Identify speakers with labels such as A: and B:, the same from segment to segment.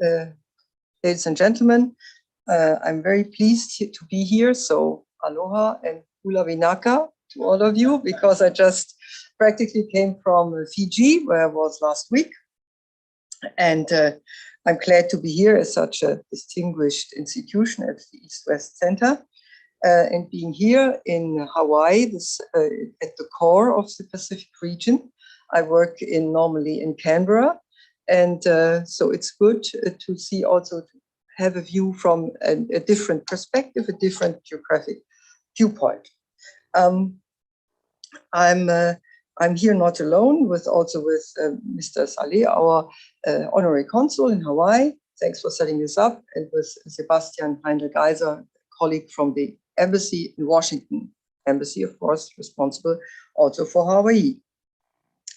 A: ladies and gentlemen, I'm very pleased to be here. So aloha and hula vinaka to all of you, because I just practically came from Fiji, where I was last week. And I'm glad to be here as such a distinguished institution at the East-West Center. And being here in Hawaii, at the core of the Pacific region. I work normally in Canberra. And so it's good to see also, to have a view from a different perspective, a different geographic viewpoint. I'm here not alone, also with Mr. Saleh, our honorary consul in Hawaii. Thanks for setting this up, and with Sebastian Heinrich-Geiser, colleague from the embassy in Washington. Embassy, of course, responsible also for Hawaii.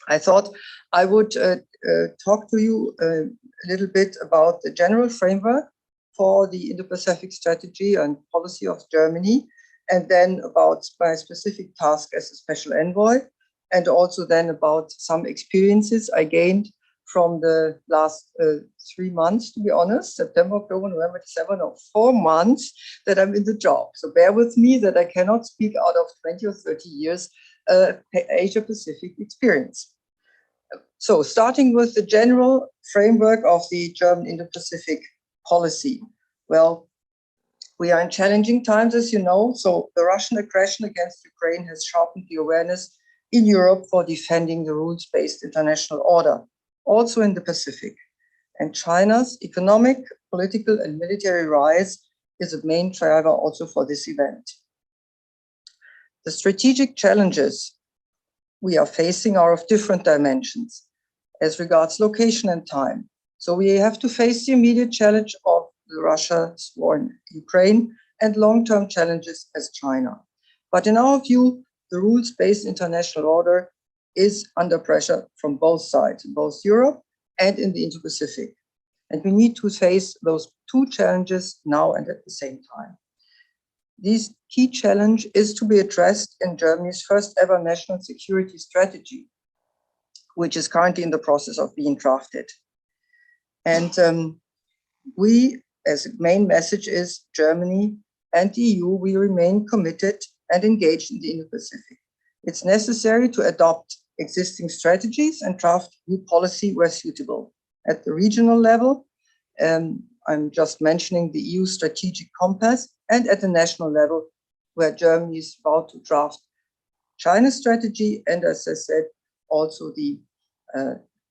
A: I thought I would talk to you a little bit about the general framework for the Indo-Pacific strategy and policy of Germany, and then about my specific task as a special envoy, and also then about some experiences I gained from the last 3 months, to be honest, September, October, November, December, no, 4 months that I'm in the job. So bear with me that I cannot speak out of 20 or 30 years Asia-Pacific experience. So starting with the general framework of the German Indo-Pacific policy. Well, we are in challenging times, as you know. So the Russian aggression against Ukraine has sharpened the awareness in Europe for defending the rules-based international order, also in the Pacific. And China's economic, political, and military rise is a main driver also for this event. The strategic challenges we are facing are of different dimensions as regards location and time. So we have to face the immediate challenge of Russia's war in Ukraine and long-term challenges as China. But in our view, the rules-based international order is under pressure from both sides, in both Europe and in the Indo-Pacific. And we need to face those two challenges now and at the same time. This key challenge is to be addressed in Germany's first ever national security strategy, which is currently in the process of being drafted. And we, as a main message, is Germany and the EU, we remain committed and engaged in the Indo-Pacific. It's necessary to adopt existing strategies and draft new policy where suitable. At the regional level, I'm just mentioning the EU strategic compass, and at the national level, where Germany is about to draft China's strategy, and as I said, also the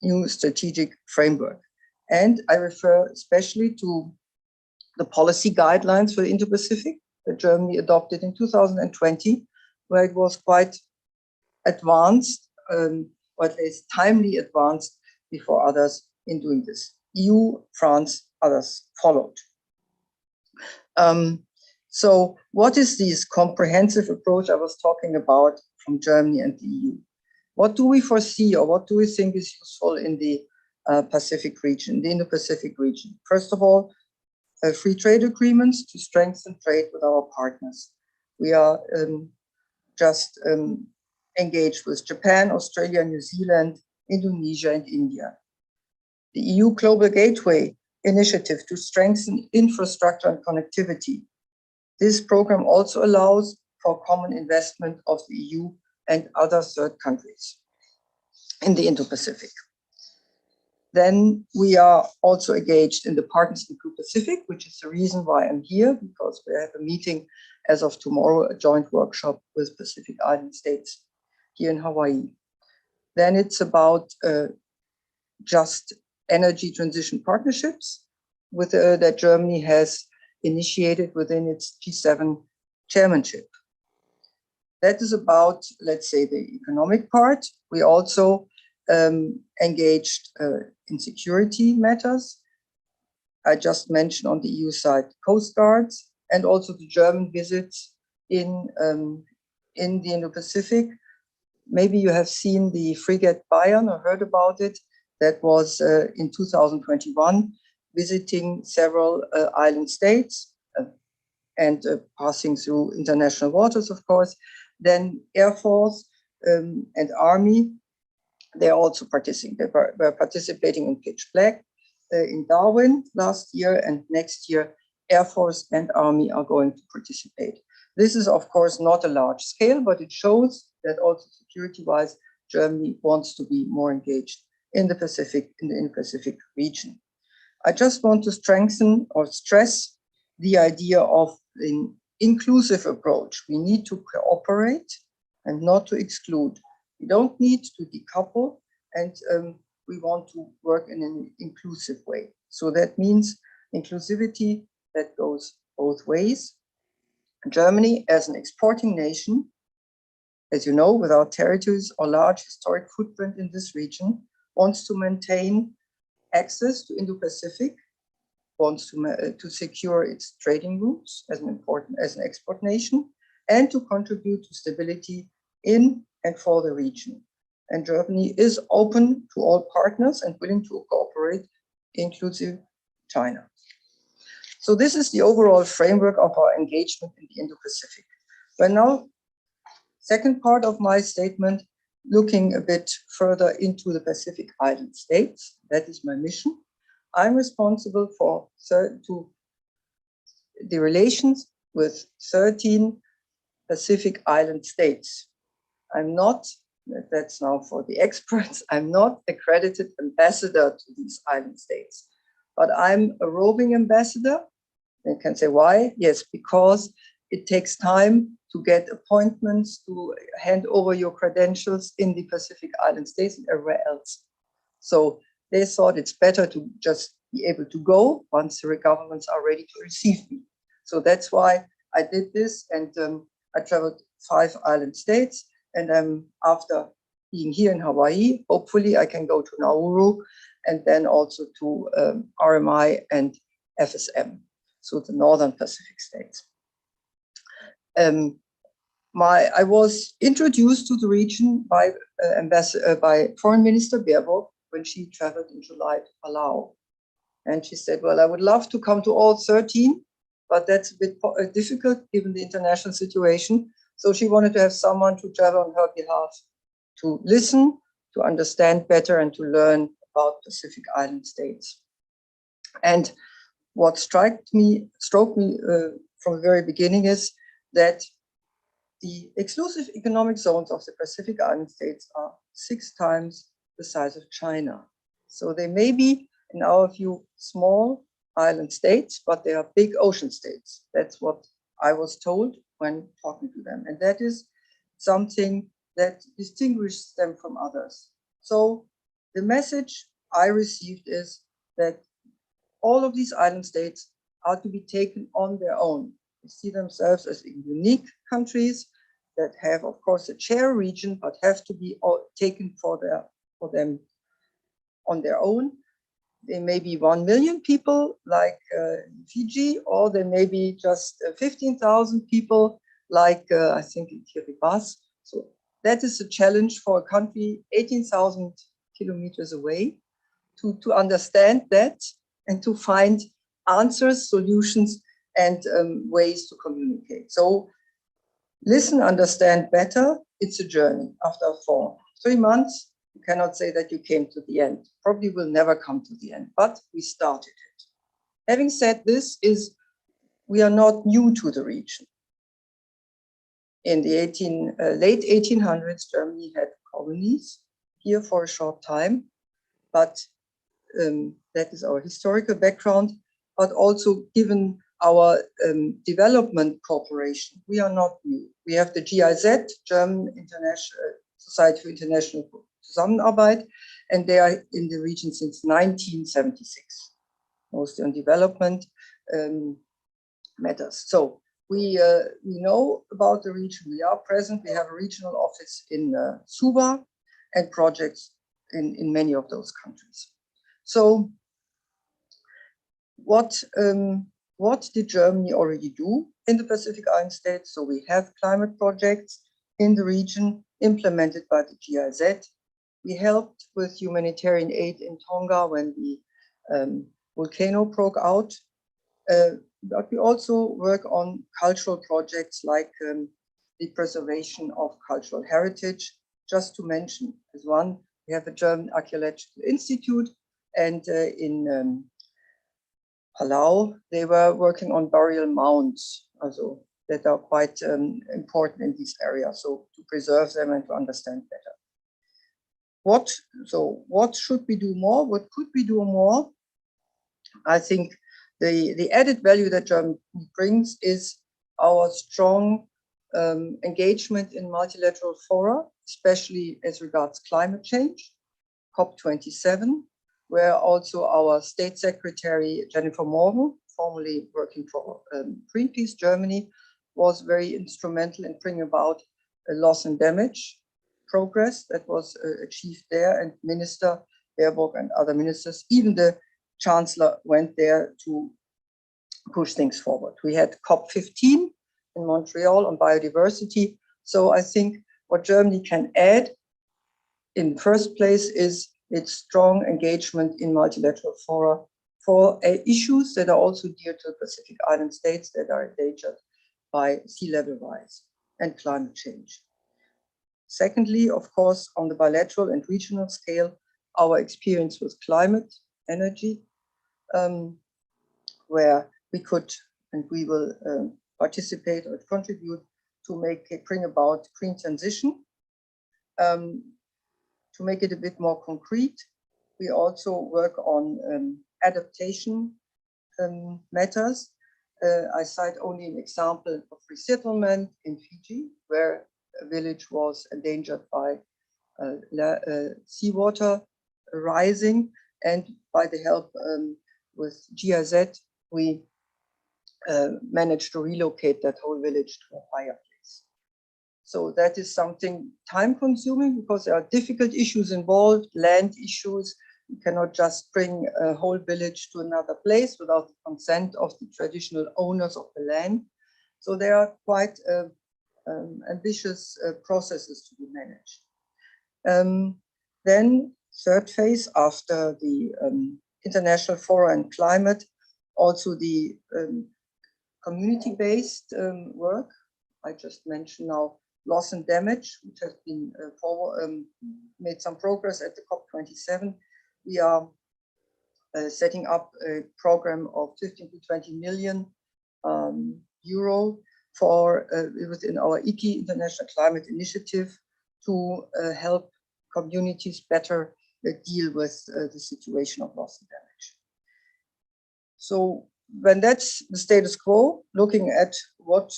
A: new strategic framework. And I refer especially to the policy guidelines for the Indo-Pacific that Germany adopted in 2020, where it was quite advanced, or at least timely advanced before others in doing this. EU, France, others followed. So what is this comprehensive approach I was talking about from Germany and the EU? What do we foresee, or what do we think is useful in the Pacific region, the Indo-Pacific region? First of all, free trade agreements to strengthen trade with our partners. We are just engaged with Japan, Australia, New Zealand, Indonesia, and India. The EU Global Gateway initiative to strengthen infrastructure and connectivity. This program also allows for common investment of the EU and other third countries in the Indo-Pacific. Then we are also engaged in the Partners in the Pacific, which is the reason why I'm here, because we have a meeting as of tomorrow, a joint workshop with Pacific Island states here in Hawaii. Then it's about just energy transition partnerships that Germany has initiated within its G7 chairmanship. That is about, let's say, the economic part. We also engaged in security matters. I just mentioned on the EU side Coast Guards, and also the German visits in the Indo-Pacific. Maybe you have seen the frigate Bayern or heard about it. That was in 2021, visiting several island states and passing through international waters, of course. Then Air Force and Army, they're also participating. They were participating in Pitch Black in Darwin last year, and next year Air Force and Army are going to participate. This is, of course, not a large scale, but it shows that also security-wise, Germany wants to be more engaged in the Pacific, in the Indo-Pacific region. I just want to strengthen or stress the idea of an inclusive approach. We need to cooperate and not to exclude. We don't need to decouple, and we want to work in an inclusive way. So that means inclusivity that goes both ways. Germany, as an exporting nation, as you know, with our territories or large historic footprint in this region, wants to maintain access to Indo-Pacific, wants to secure its trading routes as an export nation, and to contribute to stability in and for the region. And Germany is open to all partners and willing to cooperate, inclusive China. So this is the overall framework of our engagement in the Indo-Pacific. But now, second part of my statement, looking a bit further into the Pacific Island states. That is my mission. I'm responsible for the relations with 13 Pacific Island states. I'm not, that's now for the experts, I'm not accredited ambassador to these island states, but I'm a roving ambassador. You can say why? Yes, because it takes time to get appointments, to hand over your credentials in the Pacific Island states and everywhere else. So they thought it's better to just be able to go once the governments are ready to receive me. So that's why I did this, and I traveled 5 island states, and after being here in Hawaii, hopefully I can go to Nauru and then also to RMI and FSM, so the Northern Pacific states. I was introduced to the region by Foreign Minister Baerbock when she traveled in July to Palau. And she said, well, I would love to come to all 13, but that's a bit difficult given the international situation. So she wanted to have someone to travel on her behalf, to listen, to understand better, and to learn about Pacific Island states. And what struck me from the very beginning is that the exclusive economic zones of the Pacific Island states are 6 times the size of China. So they may be, in our view, small island states, but they are big ocean states. That's what I was told when talking to them. And that is something that distinguishes them from others. So the message I received is that all of these island states are to be taken on their own. They see themselves as unique countries that have, of course, a share region, but have to be taken for them on their own. There may be 1 million people like Fiji, or there may be just 15,000 people like I think in Kiribati. So that is a challenge for a country 18,000 kilometers away to understand that and to find answers, solutions, and ways to communicate. So listen, understand better. It's a journey. After 3 months, you cannot say that you came to the end. Probably will never come to the end, but we started it. Having said this, we are not new to the region. In the late 1800s, Germany had colonies here for a short time, but that is our historical background, but also given our development cooperation, we are not new. We have the GIZ, German Society for International Zusammenarbeit, and they are in the region since 1976, mostly on development matters. So we know about the region. We are present. We have a regional office in Suva and projects in many of those countries. So what did Germany already do in the Pacific Island states? So we have climate projects in the region implemented by the GIZ. We helped with humanitarian aid in Tonga when the volcano broke out. But we also work on cultural projects like the preservation of cultural heritage. Just to mention as one, we have the German Archaeological Institute, And in Palau, they were working on burial mounds, also that are quite important in this area. So to preserve them and to understand better. What should we do more? What could we do more? I think the added value that Germany brings is our strong engagement in multilateral fora, especially as regards climate change, COP27, where also our State Secretary, Jennifer Morgan, formerly working for Greenpeace Germany, was very instrumental in bringing about a loss and damage progress that was achieved there, and Minister Baerbock and other ministers, even the Chancellor, went there to push things forward. We had COP15 in Montreal on biodiversity. So I think what Germany can add in the first place is its strong engagement in multilateral fora for issues that are also dear to the Pacific Island states that are endangered by sea level rise and climate change. Secondly, of course, on the bilateral and regional scale, our experience with climate, energy, where we could and we will participate or contribute to bring about green transition. To make it a bit more concrete, we also work on adaptation matters. I cite only an example of resettlement in Fiji, where a village was endangered by seawater rising, and by the help with GIZ, we managed to relocate that whole village to a higher place. So that is something time consuming because there are difficult issues involved, land issues. You cannot just bring a whole village to another place without the consent of the traditional owners of the land. So there are quite ambitious processes to be managed. Then third phase, after the international fora and climate, also the community-based work. I just mentioned now loss and damage, which has been made some progress at the COP27. We are setting up a program of 15 to 20 million euro for within our ICI, International Climate Initiative, to help communities better deal with the situation of loss and damage. So when that's the status quo, looking at what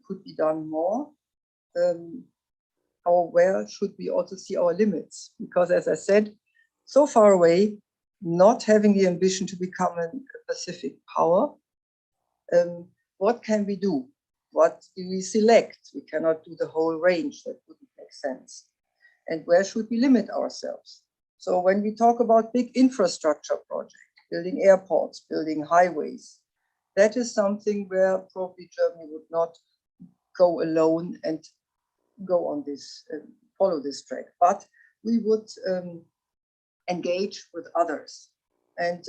A: could be done more, where should we also see our limits? Because as I said, so far away, not having the ambition to become a Pacific power, what can we do? What do we select? We cannot do the whole range, that wouldn't make sense. And where should we limit ourselves? So when we talk about big infrastructure projects, building airports, building highways, that is something where probably Germany would not go alone and go on this, follow this track, but we would engage with others, and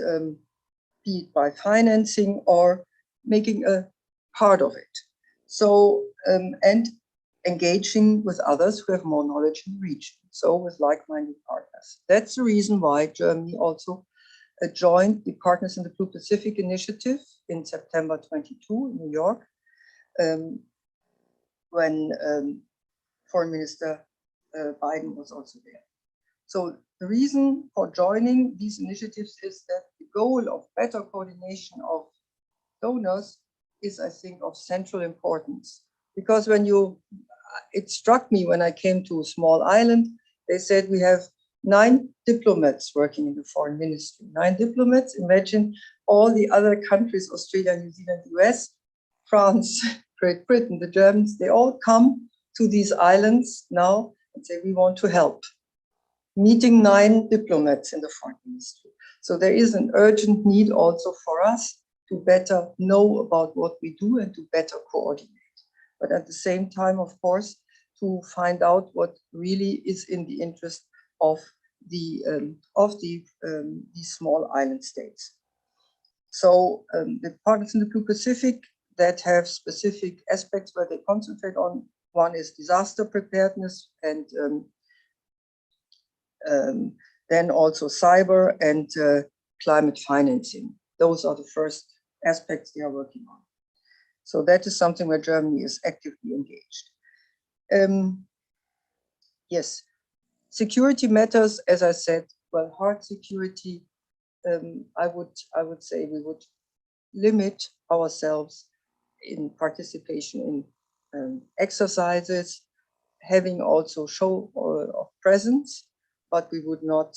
A: be it by financing or making a part of it. So, and engaging with others who have more knowledge in the region, so with like-minded partners. That's the reason why Germany also joined the Partners in the Blue Pacific Initiative in September 22 in New York, when Foreign Minister Biden was also there. So the reason for joining these initiatives is that the goal of better coordination of donors is, I think, of central importance. Because when it struck me when I came to a small island, they said we have 9 diplomats working in the foreign ministry. 9 diplomats, imagine all the other countries, Australia, New Zealand, US, France, Great Britain, the Germans, they all come to these islands now and say, we want to help. Meeting 9 diplomats in the foreign ministry. So there is an urgent need also for us to better know about what we do and to better coordinate. But at the same time, of course, to find out what really is in the interest of these small island states. So the partners in the Blue Pacific that have specific aspects where they concentrate on, one is disaster preparedness, and then also cyber and climate financing. Those are the first aspects they are working on. So that is something where Germany is actively engaged. Yes, security matters, as I said, well, hard security, I would say we would limit ourselves in participation in exercises, having also show of presence, but we would not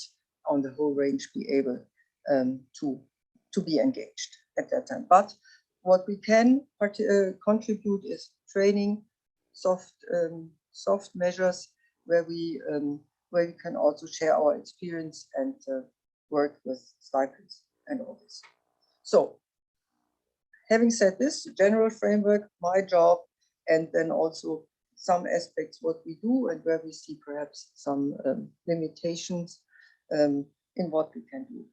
A: on the whole range be able to be engaged at that time. But what we can contribute is training, soft measures where we can also share our experience and work with cycles and all this. So, having said this, general framework, my job, and then also some aspects what we do and where we see perhaps some limitations in what we can do.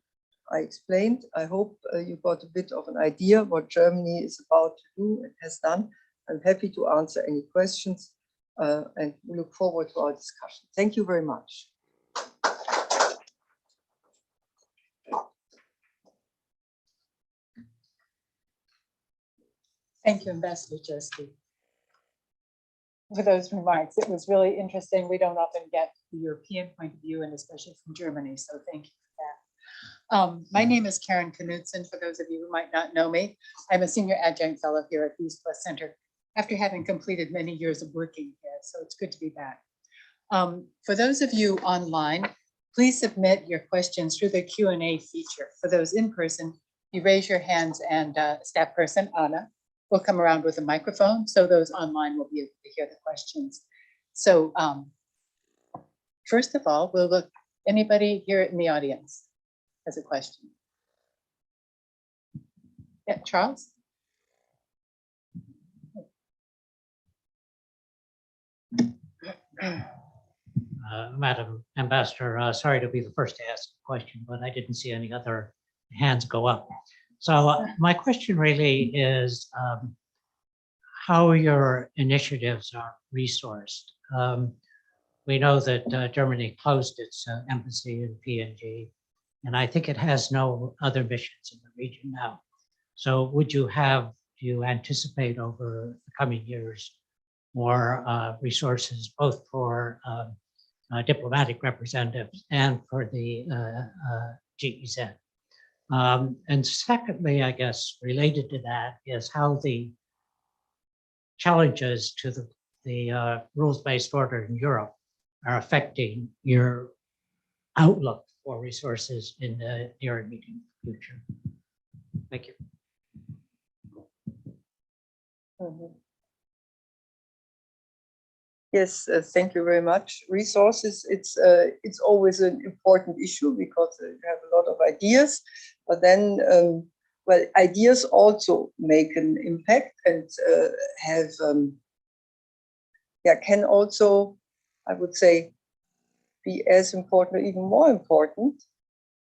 A: I explained. I hope you got a bit of an idea what Germany is about to do and has done. I'm happy to answer any questions and we look forward to our discussion. Thank you very much.
B: Thank you, Ambassador Grzeski, for those remarks. It was really interesting. We don't often get the European point of view, and especially from Germany, so thank you for that. My name is Karen Knudsen, for those of you who might not know me. I'm a senior adjunct fellow here at the East West Center after having completed many years of working here, so it's good to be back. For those of you online, please submit your questions through the Q&A feature. For those in person, you raise your hands and staff person, Anna, will come around with a microphone, so those online will be able to hear the questions. So first of all, we'll look, anybody here in the audience has a question? Yeah, Charles?
C: Madam Ambassador, sorry to be the first to ask a question, but I didn't see any other hands go up. So my question really is how your initiatives are resourced. We know that Germany closed its embassy in PNG, and I think it has no other missions in the region now. So would you have, do you anticipate over the coming years more resources both for diplomatic representatives and for the GEZ? And secondly, I guess, related to that is how the challenges to the rules-based order in Europe are affecting your outlook for resources in the near and medium future. Thank you.
A: Yes, thank you very much. Resources, it's always an important issue because you have a lot of ideas, but then, well, ideas also make an impact and have, can also, I would say, be as important or even more important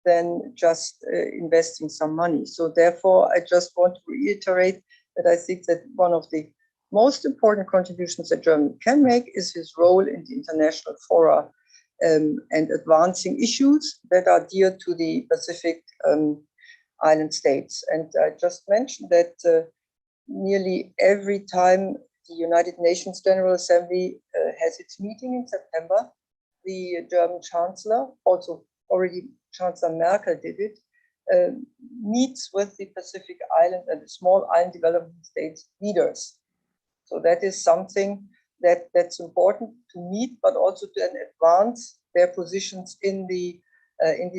A: than just investing some money. So therefore, I just want to reiterate that I think that one of the most important contributions that Germany can make is his role in the international fora and advancing issues that are dear to the Pacific island states. And I just mentioned that nearly every time the United Nations General Assembly has its meeting in September, the German Chancellor, also already Chancellor Merkel did it, meets with the Pacific Island and the small island development states leaders. So that is something that's important to meet, but also to advance their positions in the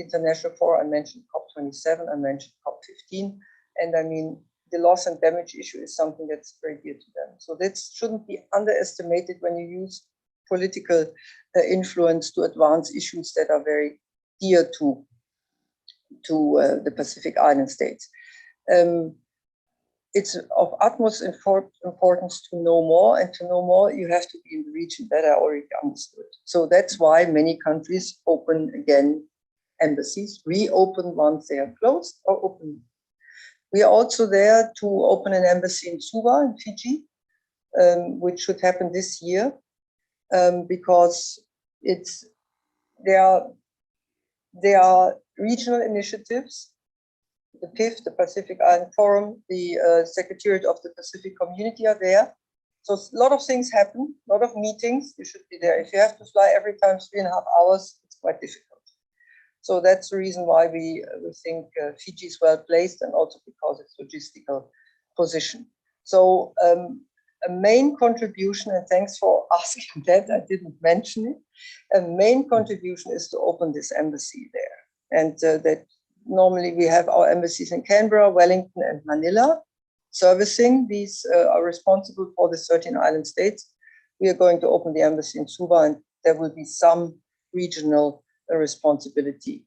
A: international forum. I mentioned COP27, I mentioned COP15, and I mean, the loss and damage issue is something that's very dear to them. So that shouldn't be underestimated when you use political influence to advance issues that are very dear to the Pacific Island states. It's of utmost importance to know more, and to know more, you have to be in the region. That I already understood. So that's why many countries open again embassies, reopen once they are closed, or open. We are also there to open an embassy in Suva in Fiji, which should happen this year, because there are regional initiatives the PIF, the Pacific Island Forum, the Secretariat of the Pacific Community are there. So a lot of things happen, a lot of meetings. You should be there. If you have to fly every time 3.5 hours, it's quite difficult. So that's the reason why we think Fiji is well placed, and also because it's logistical position. So a main contribution, and thanks for asking that, I didn't mention it. A main contribution is to open this embassy there, and that normally we have our embassies in Canberra, Wellington, and Manila servicing. These are responsible for the 13 island states. We are going to open the embassy in Suva, and there will be some regional responsibility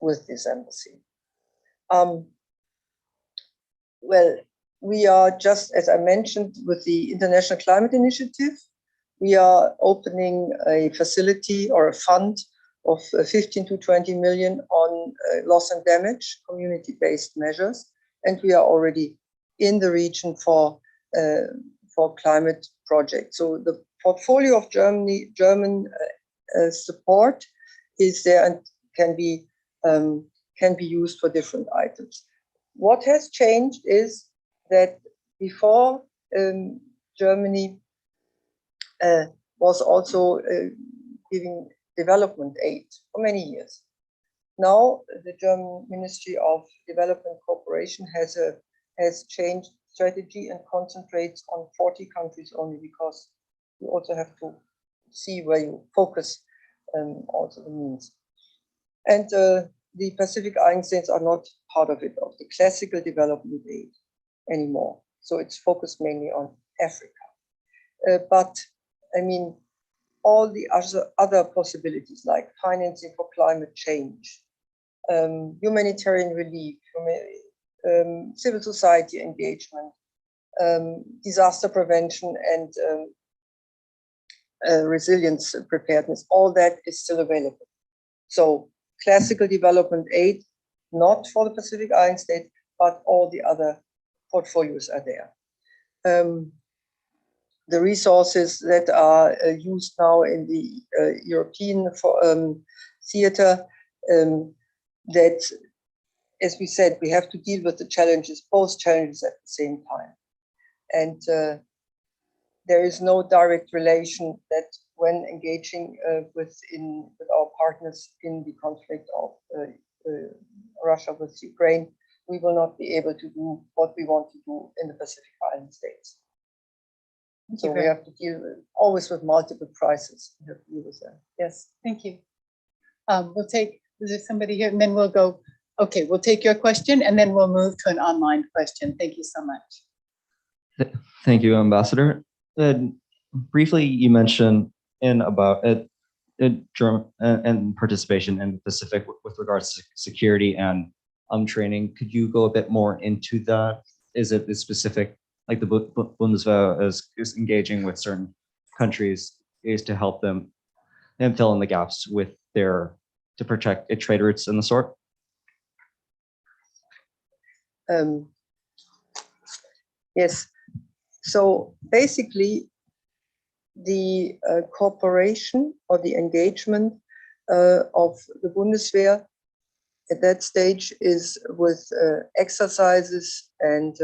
A: with this embassy. Well, we are just, as I mentioned, with the International Climate Initiative, we are opening a facility or a fund of 15 to 20 million on loss and damage, community-based measures, and we are already in the region for climate projects. So the portfolio of German support is there and can be used for different items. What has changed is that before Germany was also giving development aid for many years. Now the German Ministry of Development Cooperation has changed strategy and concentrates on 40 countries only, because you also have to see where you focus also the means. And the Pacific Island states are not part of it, of the classical development aid anymore. So it's focused mainly on Africa. But I mean, all the other possibilities like financing for climate change, humanitarian relief, civil society engagement, disaster prevention, and resilience preparedness, all that is still available. So classical development aid, not for the Pacific Island states, but all the other portfolios are there. The resources that are used now in the European theater, that, as we said, we have to deal with the challenges, both challenges at the same time. And there is no direct relation that when engaging with our partners in the conflict of Russia with Ukraine, we will not be able to do what we want to do in the Pacific Island states. So we have to deal always with multiple crises. We have to deal with that. Yes.
B: Thank you. We'll take, is there somebody here? And then we'll go, okay, we'll take your question and then we'll move to an online question. Thank you so much.
D: Thank you, Ambassador. Briefly, you mentioned about and participation in the Pacific with regards to security and training. Could you go a bit more into that? Is it the specific, like the Bundeswehr is engaging with certain countries is to help them and fill in the gaps with to protect trade routes and the sort?
A: Yes. So basically, the cooperation or the engagement of the Bundeswehr at that stage is with exercises and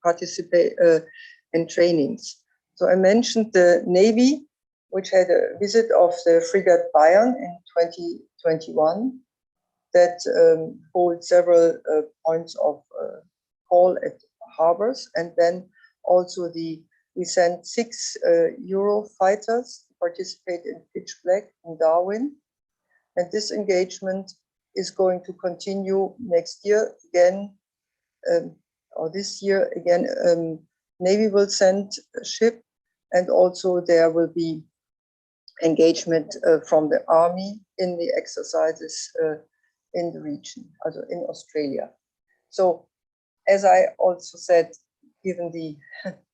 A: participate in trainings. So I mentioned the Navy, which had a visit of the frigate Bayern in 2021 that holds several points of call at harbors, and then also we sent 6 Eurofighters to participate in Pitch Black in Darwin, and this engagement is going to continue next year again, or this year again. Navy will send a ship, and also there will be engagement from the Army in the exercises in the region, also in Australia. So, as I also said, given the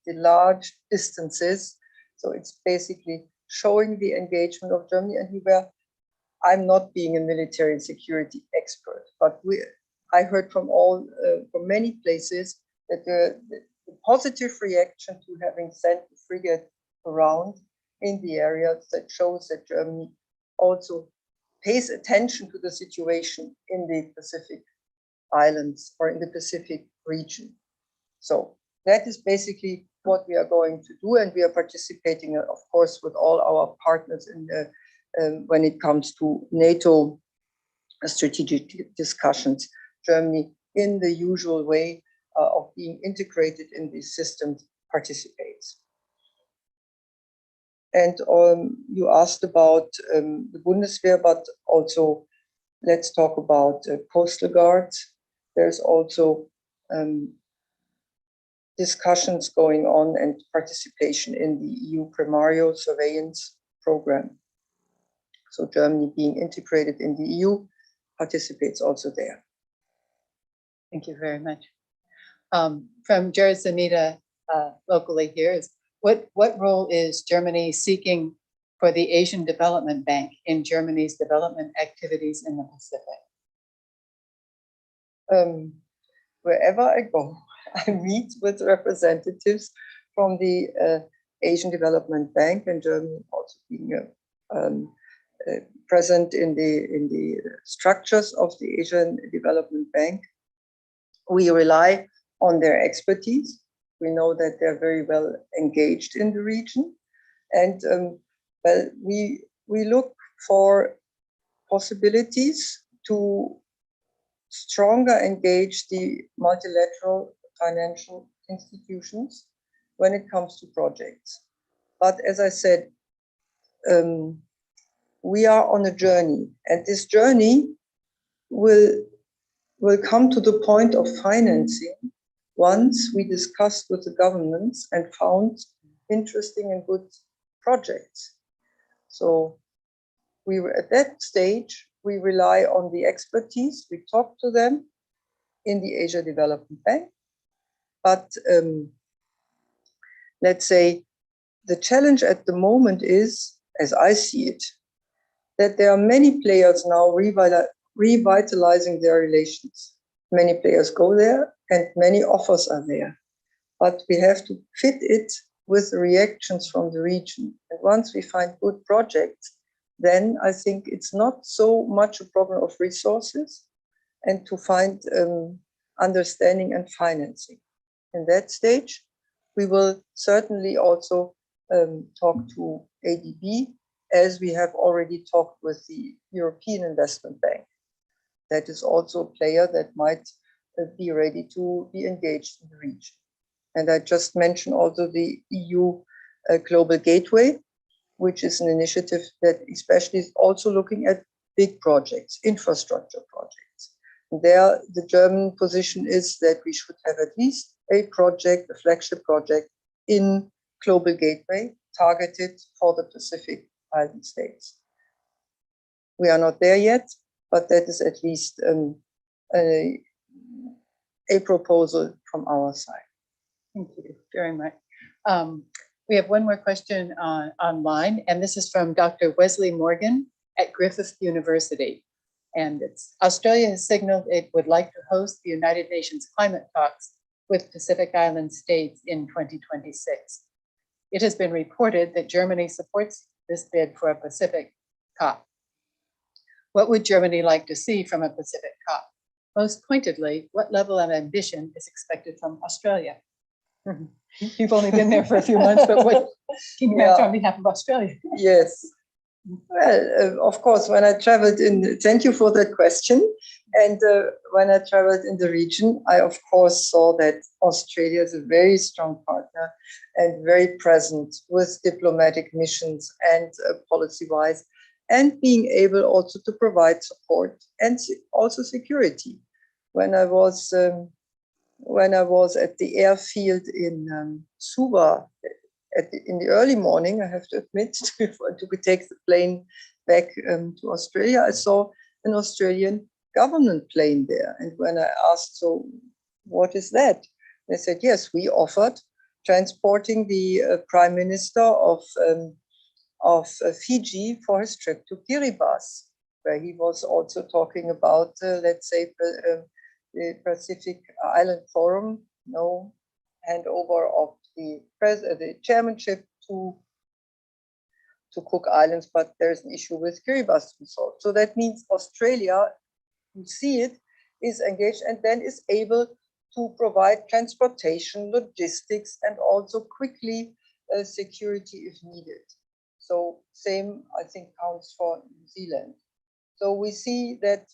A: large distances, so it's basically showing the engagement of Germany. And I'm not being a military and security expert, but I heard from many places that the positive reaction to having sent the frigate around in the area that shows that Germany also pays attention to the situation in the Pacific islands or in the Pacific region. So that is basically what we are going to do, and we are participating, of course, with all our partners in the, when it comes to NATO strategic discussions. Germany, in the usual way of being integrated in these systems, participates. And you asked about the Bundeswehr, but also let's talk about coastal guards. There's also discussions going on and participation in the EU Primario surveillance program. So Germany, being integrated in the EU, participates also there.
B: Thank you very much. From Jared Zanita, locally here, is what role is Germany seeking for the Asian Development Bank in Germany's development activities in the Pacific?
A: Wherever I go, I meet with representatives from the Asian Development Bank, and Germany also being present in the structures of the Asian Development Bank. We rely on their expertise. We know that they're very well engaged in the region, and well, we look for possibilities to stronger engage the multilateral financial institutions when it comes to projects. But as I said, we are on a journey, and this journey will come to the point of financing once we discussed with the governments and found interesting and good projects. So we were at that stage, we rely on the expertise, we talk to them in the Asia Development Bank. But let's say the challenge at the moment is, as I see it, that there are many players now revitalizing their relations. Many players go there and many offers are there. But we have to fit it with the reactions from the region. And once we find good projects, then I think it's not so much a problem of resources and to find understanding and financing. In that stage, we will certainly also talk to ADB, as we have already talked with the European Investment Bank. That is also a player that might be ready to be engaged in the region. And I just mentioned also the EU Global Gateway, which is an initiative that especially is also looking at big projects, infrastructure projects. And there, the German position is that we should have at least a project, a flagship project in Global Gateway targeted for the Pacific Island states. We are not there yet, but that is at least a proposal from our side.
B: Thank you very much. We have one more question online, and this is from Dr. Wesley Morgan at Griffith University. And it's, Australia has signaled it would like to host the United Nations climate talks with Pacific Island states in 2026. It has been reported that Germany supports this bid for a Pacific COP. What would Germany like to see from a Pacific COP? Most pointedly, what level of ambition is expected from Australia? You've only been there for a few months, but what can you mention on behalf of Australia?
A: Yes. Well, of course, when I traveled in, thank you for that question. And when I traveled in the region, I of course saw that Australia is a very strong partner and very present with diplomatic missions and policy-wise, and being able also to provide support and also security. When I was at the airfield in Suva in the early morning, I have to admit, before to take the plane back to Australia, I saw an Australian government plane there. And when I asked, so what is that? They said, yes, we offered transporting the Prime Minister of Fiji for his trip to Kiribati, where he was also talking about, let's say, the Pacific Island Forum, no handover of the chairmanship to Cook Islands, but there's an issue with Kiribati to solve. So that means Australia, you see it, is engaged and then is able to provide transportation, logistics, and also quickly security if needed. So same, I think, counts for New Zealand. So we see that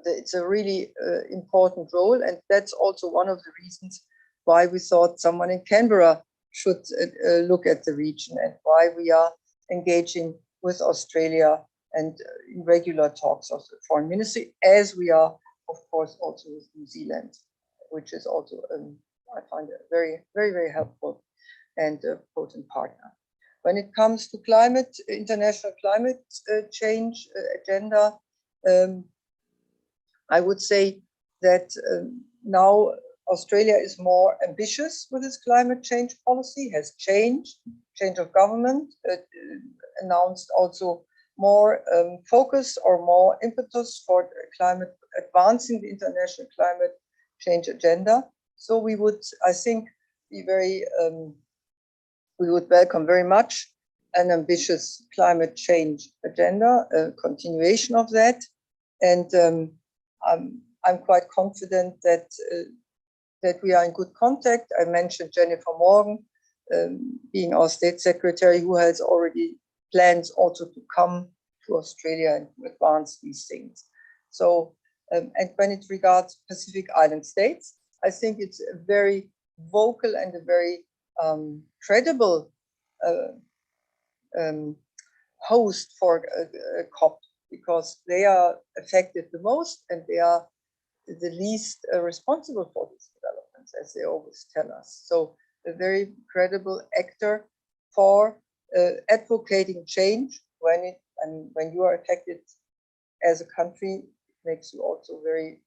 A: it's a really important role, and that's also one of the reasons why we thought someone in Canberra should look at the region and why we are engaging with Australia and in regular talks of the foreign ministry, as we are, of course, also with New Zealand, which is also, I find a very, very, very helpful and potent partner. When it comes to climate, international climate change agenda, I would say that now Australia is more ambitious with its climate change policy, has change of government, announced also more focus or more impetus for climate, advancing the international climate change agenda. So we would, I think, be very, we would welcome very much an ambitious climate change agenda, a continuation of that. And I'm quite confident that that we are in good contact. I mentioned Jennifer Morgan being our state secretary, who has already plans also to come to Australia and to advance these things. So, and when it regards Pacific Island states, I think it's a very vocal and a very credible host for a COP, because they are affected the most and they are the least responsible for these developments, as they always tell us. So a very credible actor for advocating change when when you are affected as a country, it makes you also very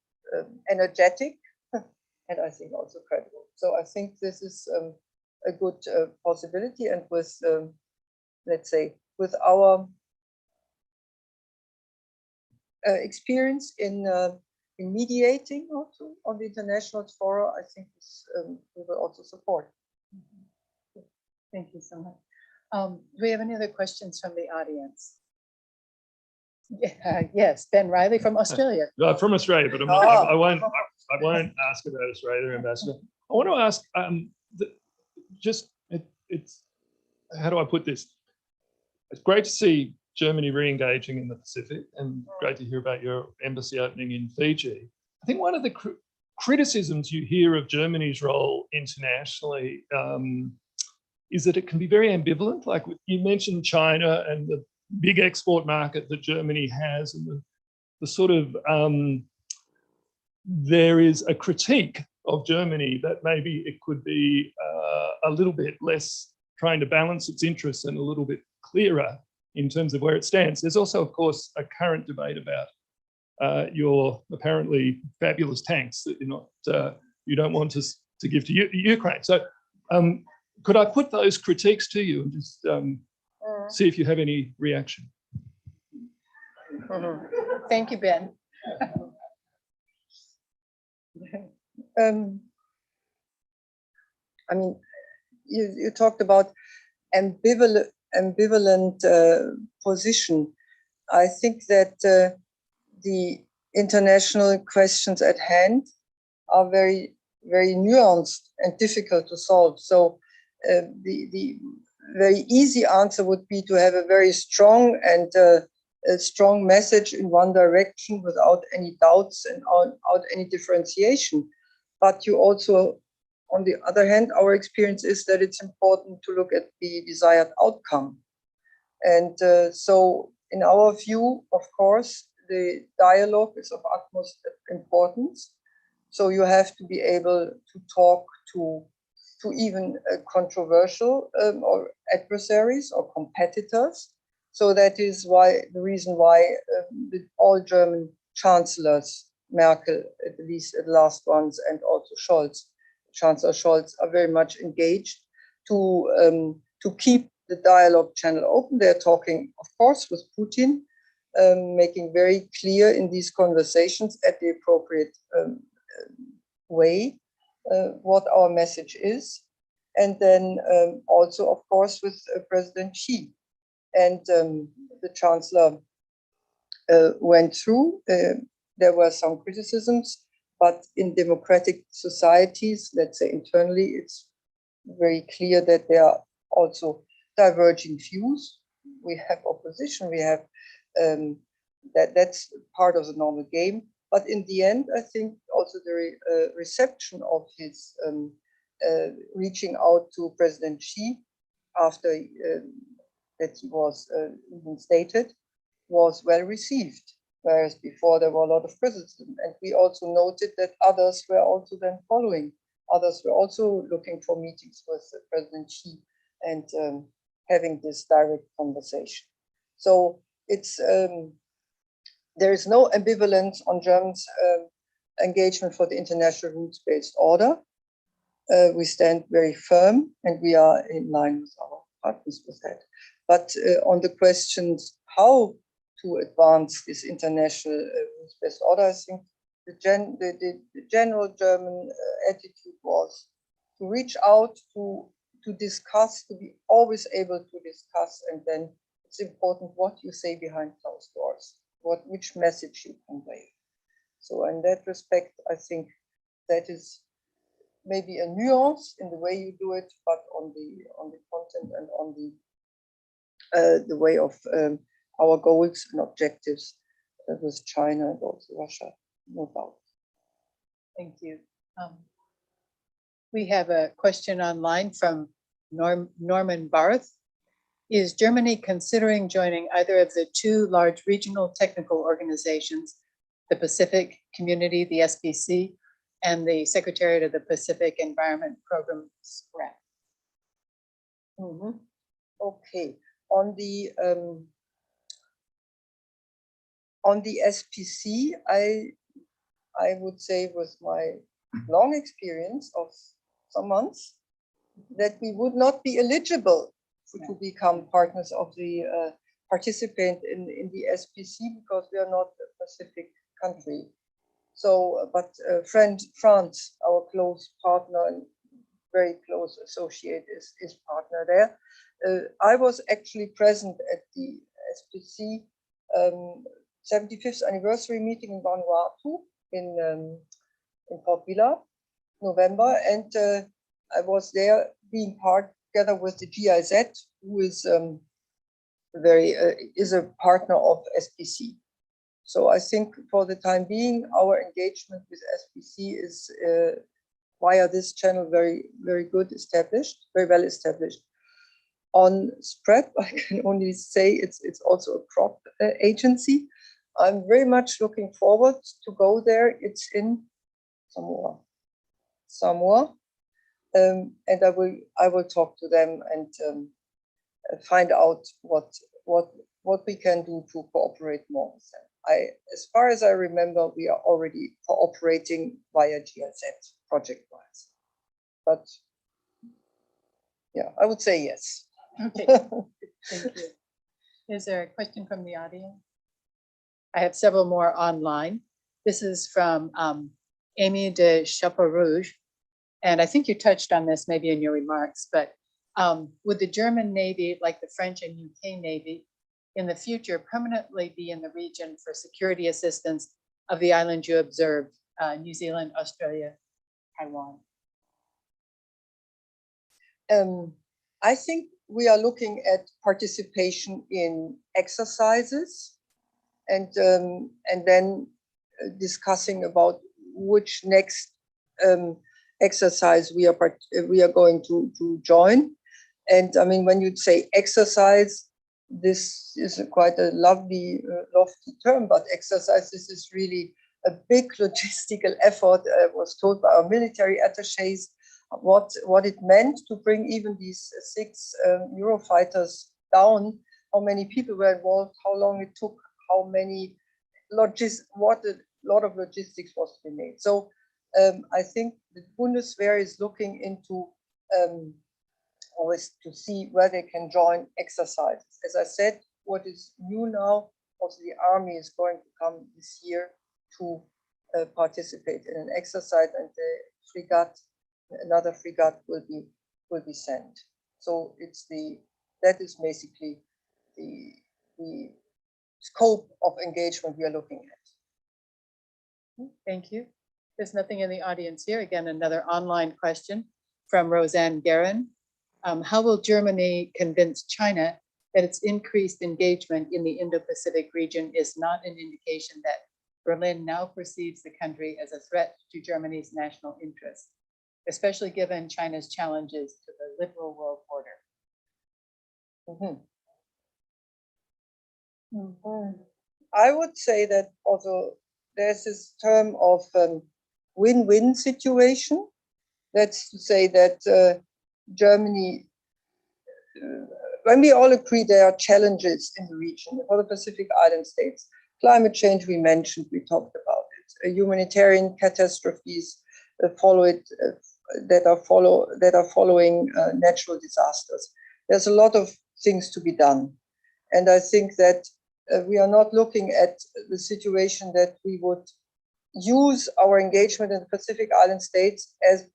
A: energetic and I think also credible. So I think this is a good possibility, and with let's say with our experience in mediating also on the international fora, I think this, we will also support.
B: Thank you so much. Do we have any other questions from the audience? Yeah, yes, Ben Riley from Australia.
E: From Australia, but I won't ask about Australia, Ambassador. I want to ask, it's how do I put this? It's great to see Germany re-engaging in the Pacific, and great to hear about your embassy opening in Fiji. I think one of the criticisms you hear of Germany's role internationally is that it can be very ambivalent. Like you mentioned China and the big export market that Germany has, and the sort of, there is a critique of Germany that maybe it could be a little bit less trying to balance its interests and a little bit clearer in terms of where it stands. There's also, of course, a current debate about your apparently fabulous tanks that you're not, you don't want to give to Ukraine. So could I put those critiques to you and just see if you have any reaction?
B: Thank you, Ben.
A: I mean, you talked about ambivalent position. I think that the international questions at hand are very, very nuanced and difficult to solve. So the very easy answer would be to have a very strong and a strong message in one direction without any doubts and without any differentiation. But you also, on the other hand, our experience is that it's important to look at the desired outcome. And so in our view, of course, the dialogue is of utmost importance. So you have to be able to talk to even controversial or adversaries or competitors. So that is why the reason why all German chancellors, Merkel, at least the last ones, and also Scholz, Chancellor Scholz, are very much engaged to keep the dialogue channel open. They're talking, of course, with Putin, making very clear in these conversations at the appropriate way what our message is. And then also, of course, with President Xi. And the Chancellor went through there were some criticisms, but in democratic societies, let's say internally, it's very clear that there are also diverging views. We have opposition, we have that's part of the normal game. But in the end, I think also the reception of his reaching out to President Xi after that he was even stated was well received, whereas before there were a lot of criticism. And we also noted that others were also then following. Others were also looking for meetings with President Xi and having this direct conversation. So it's there is no ambivalence on Germany's engagement for the international rules-based order. We stand very firm and we are in line with our partners with that. But on the questions how to advance this international rules-based order, I think the general German attitude was to reach out, to discuss, to be always able to discuss, and then it's important what you say behind closed doors, which message you convey. So in that respect, I think that is maybe a nuance in the way you do it, but on the content and on the way of our goals and objectives with China and also Russia, no doubt.
B: Thank you. We have a question online from Norman Barth. Is Germany considering joining either of the two large regional technical organizations, the Pacific Community, the SPC, and the Secretariat of the Pacific Environment Program, SCRAP?
A: Okay, on the SPC, I would say with my long experience of some months that we would not be eligible to become partners of the participant in the SPC because we are not a Pacific country. So, but France, our close partner and very close associate, is partner there. I was actually present at the SPC 75th anniversary meeting in Vanuatu in Port Vila, November, and I was there being part together with the GIZ, who is is a partner of SPC. So I think for the time being, our engagement with SPC is via this channel very good established, very well established. On SPREP, I can only say it's also a crop agency. I'm very much looking forward to go there. It's in Samoa. And I will talk to them and find out what we can do to cooperate more with them. As far as I remember, we are already cooperating via GIZ project-wise. But yeah, I would say yes.
B: Okay, thank you. Is there a question from the audience? I have several more online. This is from Amy de Chapeau Rouge. And I think you touched on this maybe in your remarks, but would the German Navy, like the French and UK Navy, in the future permanently be in the region for security assistance of the islands you observed, New Zealand, Australia, Taiwan?
A: I think we are looking at participation in exercises and then discussing about which next exercise we are going to join. And I mean, when you say exercise, this is quite a lovely, lofty term, but exercise, this is really a big logistical effort. I was told by our military attachés what it meant to bring even these 6 Eurofighters down, how many people were involved, how long it took, how many what a lot of logistics was to be made. So I think the Bundeswehr is looking into always to see where they can join exercises. As I said, what is new now, also the army is going to come this year to participate in an exercise, and the frigate, another frigate will be sent. So that is basically the scope of engagement we are looking at.
B: Thank you. There's nothing in the audience here. Again, another online question from Roseanne Guerin. How will Germany convince China that its increased engagement in the Indo-Pacific region is not an indication that Berlin now perceives the country as a threat to Germany's national interests, especially given China's challenges to the liberal world order?
A: I would say that also there's this term of win-win situation. That's to say that Germany, when we all agree there are challenges in the region for the Pacific Island states, climate change we mentioned, we talked about it, humanitarian catastrophes that are following natural disasters. There's a lot of things to be done, and I think that we are not looking at the situation that we would use our engagement in the Pacific Island states as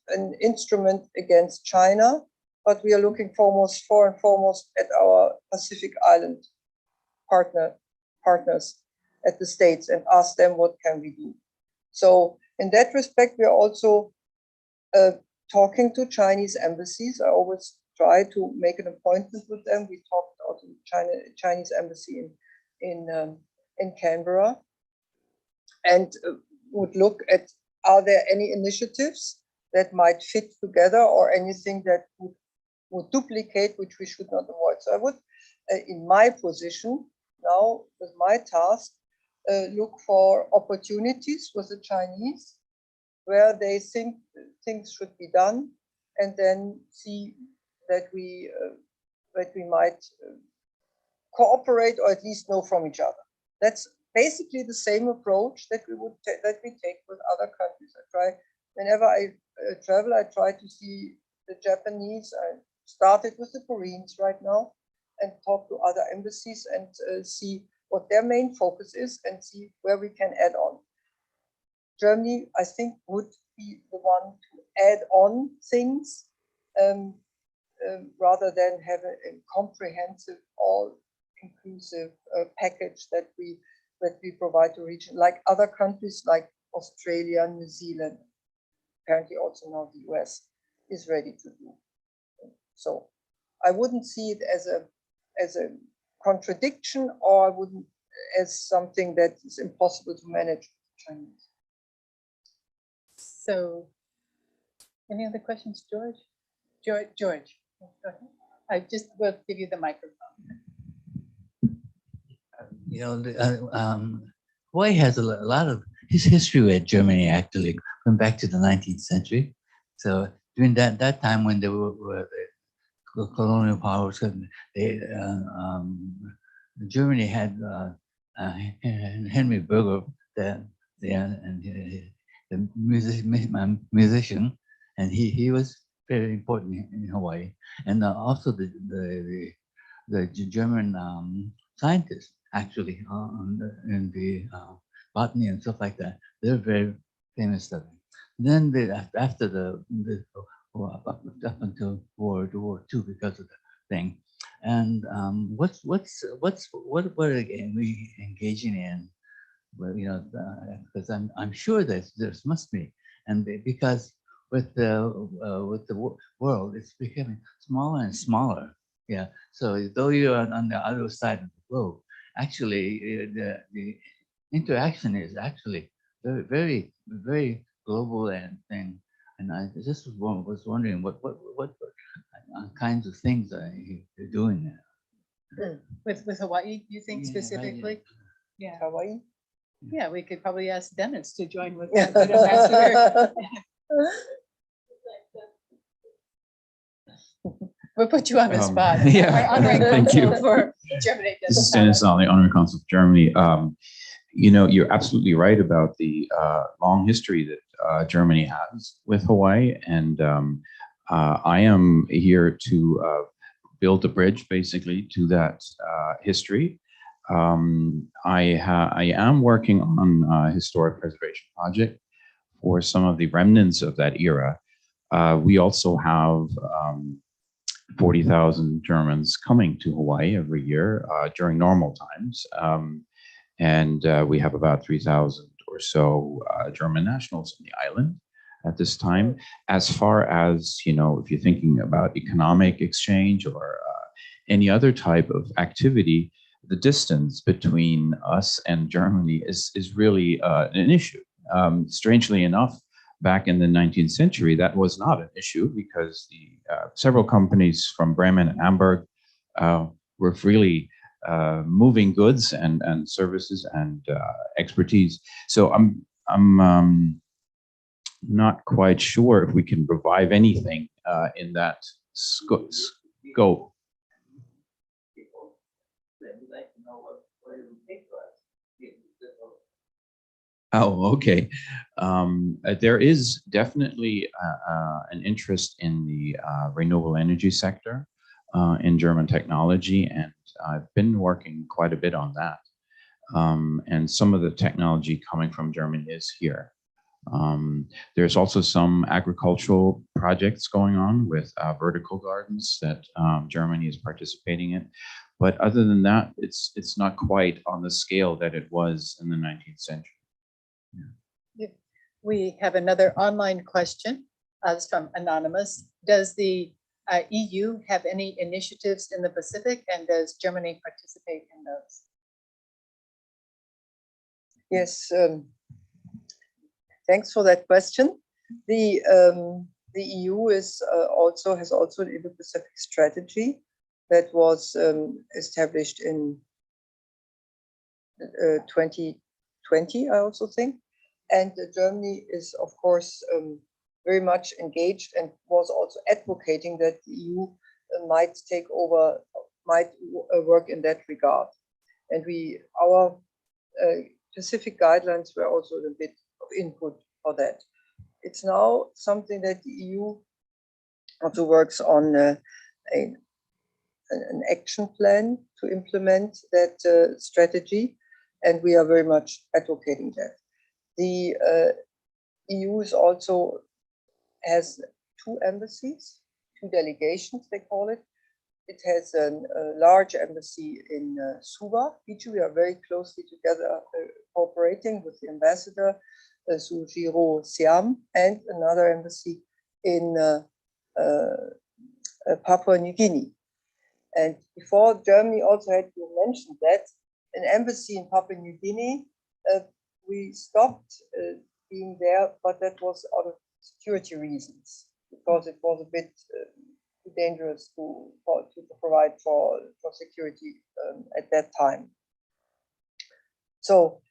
A: an instrument against China, but we are looking foremost at our Pacific Island partners at the states and ask them what can we do. So in that respect, we are also talking to Chinese embassies. I always try to make an appointment with them. We talked also with Chinese embassy in Canberra, and would look at, are there any initiatives that might fit together or anything that would duplicate, which we should not avoid. So I would, in my position now, with my task, look for opportunities with the Chinese where they think things should be done, and then see that we might cooperate or at least know from each other. That's basically the same approach that we take with other countries. Whenever I travel, I try to see the Japanese. I started with the Koreans right now, and talk to other embassies and see what their main focus is and see where we can add on. Germany, I think, would be the one to add on things rather than have a comprehensive, all-inclusive package that we provide to the region, like other countries like Australia, New Zealand, apparently also now the US is ready to do. So I wouldn't see it as a contradiction, or I wouldn't as something that is impossible to manage with Chinese.
B: So, any other questions, George? George, go ahead. I just will give you the microphone.
F: You know, Hawaii has a lot of history with Germany, actually, going back to the 19th century. So during that time when they were the colonial powers, Germany had Henry Berger, the musician, and he was very important in Hawaii, and also the German scientists actually in the botany and stuff like that. They're very famous stuff. Then after up until World War II, because of the thing, and what are we engaging in? Well, you know, because I'm sure that there must be, and because with the world, it's becoming smaller and smaller. Yeah. So though you're on the other side of the globe, actually the interaction is actually very, very global and I just was wondering what kinds of things are you're doing there.
B: With Hawaii, you think specifically? Yeah.
A: Hawaii?
B: Yeah, we could probably ask Dennis to join with us. Ambassador. We'll put you on the spot.
G: Yeah,
B: Our honorary
G: thank you.
B: consul for Germany.
G: This is Dennis Annalena, Honorary Consul of Germany. You know, you're absolutely right about the long history that Germany has with Hawaii, and I am here to build a bridge, basically, to that history. I am working on a historic preservation project for some of the remnants of that era. We also have 40,000 Germans coming to Hawaii every year during normal times. And we have about 3,000 or or so German nationals on the island at this time. As far as, you know, if you're thinking about economic exchange or any other type of activity, the distance between us and Germany is really an issue. Strangely enough, back in the 19th century, that was not an issue because the several companies from Bremen and Hamburg were freely moving goods and services and expertise. So I'm not quite sure if we can revive anything in that scope. Oh, okay. There is definitely an interest in the renewable energy sector in German technology, and I've been working quite a bit on that. And some of the technology coming from Germany is here. There's also some agricultural projects going on with vertical gardens that Germany is participating in. But other than that, it's not quite on the scale that it was in the 19th century.
B: Yeah. We have another online question. It's from Anonymous. Does the EU have any initiatives in the Pacific, and does Germany participate in those?
A: Yes, thanks for that question. The EU has also an Indo-Pacific strategy that was established in 2020, I also think. And Germany is, of course, very much engaged and was also advocating that the EU might take over, might work in that regard. And our Pacific guidelines were also a bit of input for that. It's now something that the EU also works on an action plan to implement that strategy, and we are very much advocating that. The EU is also has 2 embassies, 2 delegations, they call it. It has a large embassy in Suva, Fiji. We are very closely together cooperating with the ambassador, Sujiro Siam, and another embassy in Papua New Guinea. And before, Germany also had to mention that an embassy in Papua New Guinea, we stopped being there, but that was out of security reasons, because it was a bit too dangerous to provide for security at that time. So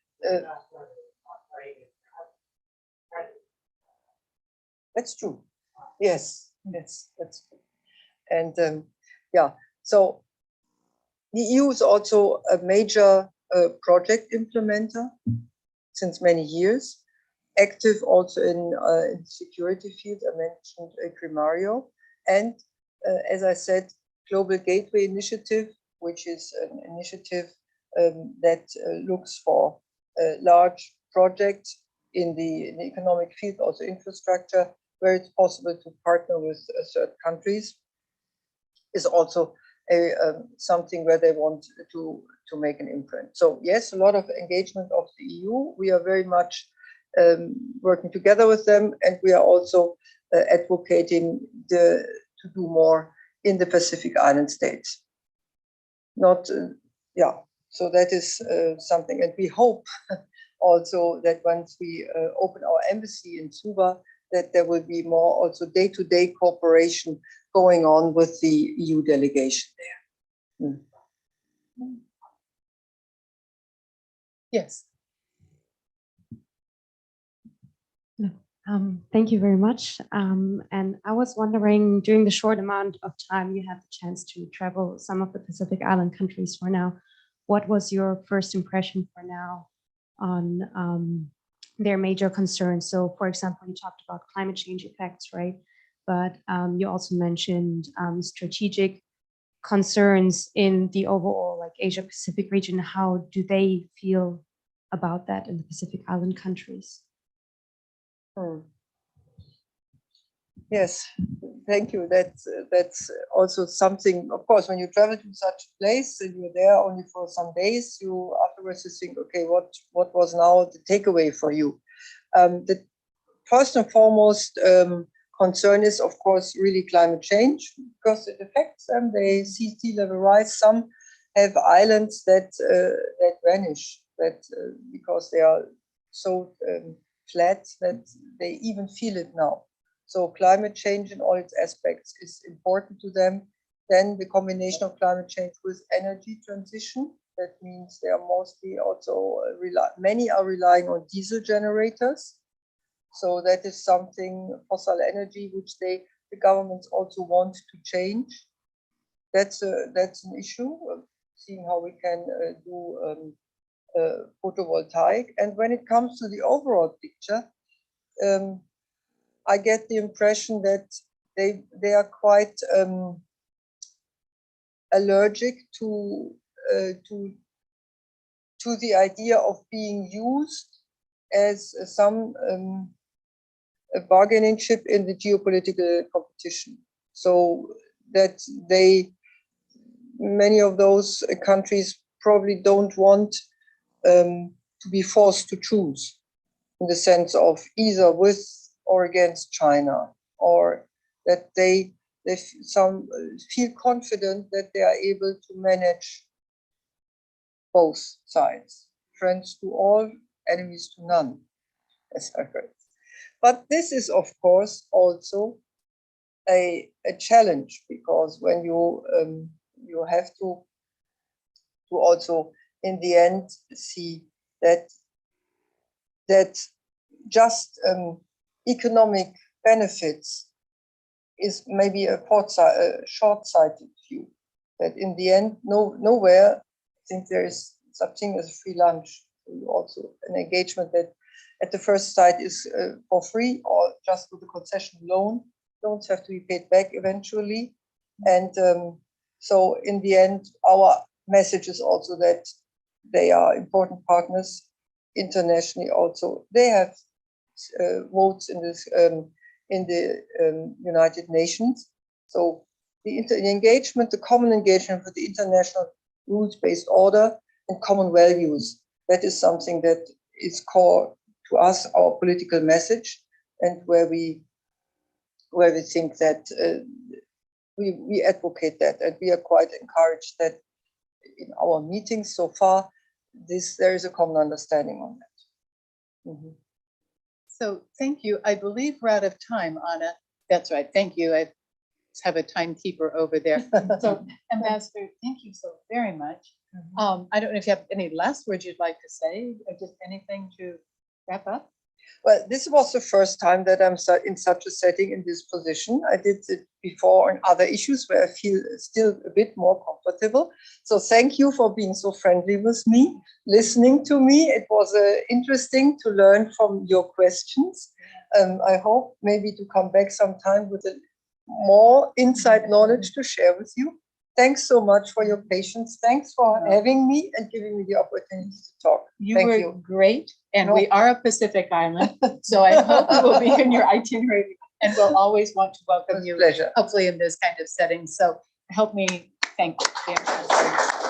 A: that's true. Yes, that's true. And yeah, so the EU is also a major project implementer since many years, active also in the security field. I mentioned Grimario, and as I said, Global Gateway Initiative, which is an initiative that looks for large projects in the economic field, also infrastructure, where it's possible to partner with certain countries, is also something where they want to make an imprint. So yes, a lot of engagement of the EU. We are very much working together with them, and we are also advocating to do more in the Pacific Island states. So that is something, and we hope also that once we open our embassy in Suva, that there will be more also day-to-day cooperation going on with the EU delegation there. Mm.
B: Yes.
H: Thank you very much. And I was wondering, during the short amount of time you had the chance to travel some of the Pacific Island countries for now, what was your first impression for now on their major concerns? So, for example, you talked about climate change effects, right? But you also mentioned strategic concerns in the overall Asia-Pacific region. How do they feel about that in the Pacific Island countries?
A: Yes, thank you. That's also something, of course, when you travel to such a place and you're there only for some days, you afterwards afterwards you think, okay, what was now the takeaway for you? The first and foremost concern is, of course, really climate change, because it affects them. They see sea level rise. Some have islands that vanish, because they are so flat that they even feel it now. So climate change in all its aspects is important to them. Then the combination of climate change with energy transition. That means they are mostly also, many are relying on diesel generators. So that is something, fossil energy, which the governments also want to change. That's an issue, seeing how we can do photovoltaic. And when it comes to the overall picture, I get the impression that they are quite allergic to the idea of being used as some a bargaining chip in the geopolitical competition. So that many of those countries probably don't want to be forced to choose, in the sense of either with or against China, or that they feel confident that they are able to manage both sides, friends to all, enemies to none, as I heard. But this is, of course, also a challenge, because when you have to also in the end see that just economic benefits is maybe a short-sighted view. That in the end, nowhere, I think there is something as free lunch. Also an engagement that at the first sight is for free, or just with a concession loan. Loans have to be paid back eventually. And so in the end, our message is also that they are important partners internationally also. They have votes in this in the United Nations. So the engagement, the common engagement with the international rules-based order and common values, that is something that is core to us, our political message, and where we think that we advocate that, and we are quite encouraged that in our meetings so far, there is a common understanding on that. Mm-hmm.
B: So thank you. I believe we're out of time, Anna. That's right. Thank you. I have a timekeeper over there. So Ambassador, thank you so very much.
A: Mm-hmm.
B: I don't know if you have any last words you'd like to say, or just anything to wrap up.
A: Well, this was the first time that I'm in such a setting, in this position. I did it before on other issues where I feel still a bit more comfortable. So thank you for being so friendly with me, listening to me. It was interesting to learn from your questions. I hope maybe to come back sometime with a more inside knowledge to share with you. Thanks so much for your patience. Thanks for having me and giving me the opportunity to talk.
B: You were great, and we are a Pacific island, so I hope we will be in your itinerary, and we'll always want to welcome you,
A: Pleasure.
B: hopefully in this kind of setting. So help me thank you.